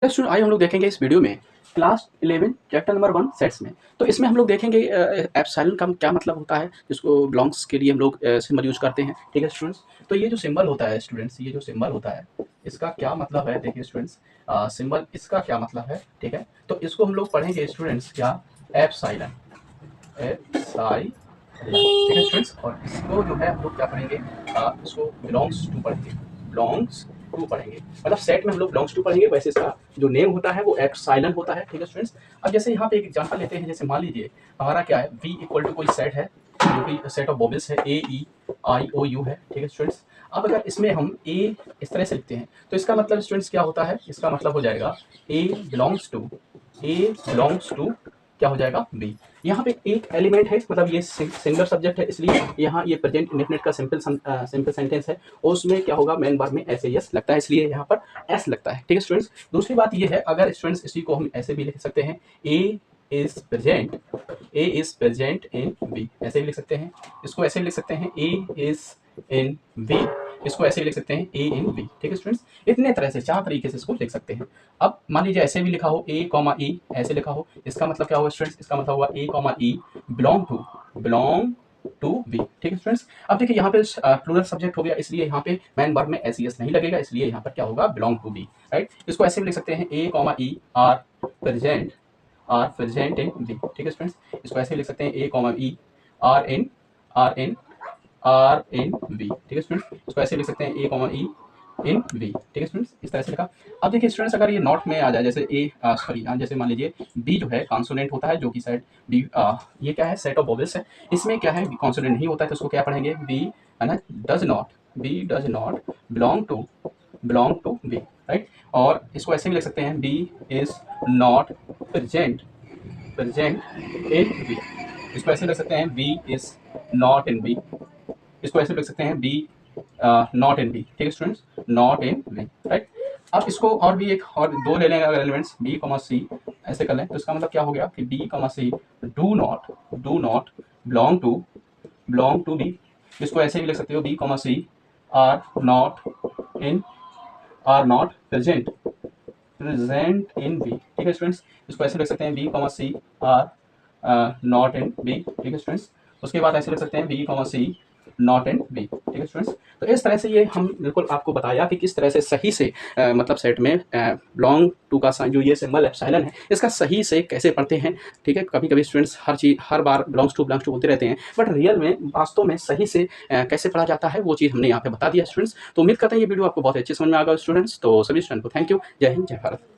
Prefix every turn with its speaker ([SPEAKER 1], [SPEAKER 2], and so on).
[SPEAKER 1] Student आइए हम लोग देखेंगे इस वीडियो में क्लास 11 चैप्टर नंबर 1 सेट्स में। तो इसमें हम लोग देखेंगे एप्सिलॉन का क्या मतलब होता है, जिसको बिलोंग्स के लिए हम लोग सिंबल यूज़ करते हैं। ठीक है स्टूडेंट्स, तो ये जो सिंबल होता है स्टूडेंट्स, ये जो सिंबल होता है इसका क्या मतलब है, देखिए स्टूडेंट्स, सिंबल इसका क्या मतलब है। ठीक है, तो इसको हम लोग पढ़ेंगे स्टूडेंट्स क्या, एप्सिलॉन, एप्सिलॉन। ठीक है स्टूडेंट्स, और इसको जो है हम लोग क्या पढ़ेंगे, इसको बिलोंग्स टू पढ़ेंगे, बिलोंग्स टू पढ़ेंगे, मतलब सेट में हम लोग बिलोंग्स टू पढ़ेंगे। वैसे इसका जो नेम होता है वो एप्सिलॉन होता है। ठीक है स्टूडेंट्स, अब जैसे यहाँ पे एक एग्जांपल लेते हैं, जैसे मान लीजिए हमारा क्या है, v इक्वल टू कोई सेट है जो कि सेट ऑफ वोवेल्स है, ए ई आई ओ यू है। ठीक है स्टूडेंट्स, अब अगर इसमें हम ए इस तरह से लिखते हैं तो इसका मतलब स्टूडेंट्स क्या होता है, इसका मतलब हो जाएगा A belongs to, A belongs to क्या हो जाएगा, बी। यहाँ पे एक एलिमेंट है, मतलब ये सिंगुलर सब्जेक्ट है, इसलिए यहाँ ये प्रेजेंट इंडेफिनिट का सिंपल सेंटेंस है, और उसमें क्या होगा, मेन वर्ब में एस ए एस लगता है, इसलिए यहाँ पर एस लगता है। ठीक है स्टूडेंट्स, दूसरी बात ये है, अगर स्टूडेंट्स इसी को हम ऐसे भी लिख सकते हैं, ए इज प्रेजेंट इन बी, ऐसे भी लिख सकते हैं। इसको ऐसे भी लिख सकते हैं, ए इज इन बी। इसको ऐसे भी लिख सकते हैं, ए इन बी। ठीक है स्टूडेंट्स, इतने तरह से 4 तरीके से इसको लिख सकते हैं। अब मान लीजिए ऐसे भी लिखा हो, ए कॉमा ई ऐसे लिखा हो, इसका मतलब क्या होगा स्टूडेंट्स, इसका मतलब होगा A comma E belong to B. ठीक है स्टूडेंट्स, अब देखिए यहाँ पे प्लूरल सब्जेक्ट हो गया, इसलिए यहाँ पे मैन वर्ब में एस नहीं लगेगा, इसलिए यहाँ पर क्या होगा, बिलोंग टू बी। राइट, इसको ऐसे भी लिख सकते हैं, A comma E are present in B. ठीक है स्टूडेंट्स, इसको ऐसे भी लिख सकते हैं, A comma E are in B. ठीक है स्टूडेंट्स, इसको ऐसे लिख सकते हैं, A comma E in B. ठीक है स्टूडेंट्स, इस तरह से लिखा। अब देखिए स्टूडेंट्स, अगर ये नॉट में आ जाए, जैसे ए सॉरी जैसे मान लीजिए बी जो है कॉन्सोनेंट होता है, जो कि सेट बी, ये क्या है, सेट ऑफ वोवेल्स है, इसमें क्या है, कॉन्सोनेंट नहीं होता है, तो उसको क्या पढ़ेंगे, बी है ना, B does not belong to B. Right, और इसको ऐसे भी लिख सकते हैं, B is not present in B. इसको ऐसे लिख सकते हैं, B is not in B. इसको ऐसे लिख सकते हैं, बी नॉट इन बी। ठीक है students, not in B. Right, अब इसको और भी एक और दो ले लेंगे अगर एलिमेंट्स, बी कॉमा सी ऐसे कर लें, तो इसका मतलब क्या हो गया कि B comma C do not belong to B. इसको ऐसे भी लिख सकते हो, B comma C are not present in B. ठीक है स्टूडेंट्स, इसको ऐसे लिख सकते हैं, B comma C are not in B. ठीक है स्टूडेंट्स, उसके बाद ऐसे लिख सकते हैं, B comma C not in B. ठीक है स्टूडेंट्स, तो इस तरह से ये हम बिल्कुल आपको बताया कि किस तरह से सही से मतलब सेट में बिलोंग टू का जो ये सिंबल एप्सिलॉन है, इसका सही से कैसे पढ़ते हैं। ठीक है, कभी कभी स्टूडेंट्स हर बार बिलोंग्स टू बोलते रहते हैं, बट रियल में वास्तव में सही से कैसे पढ़ा जाता है, वो चीज़ हमने यहाँ पे बता दिया स्टूडेंट्स। तो उम्मीद करते हैं ये वीडियो आपको बहुत अच्छे समझ में आ गया स्टूडेंट्स। तो सभी स्टूडेंट को थैंक यू, जय हिंद, जय भारत।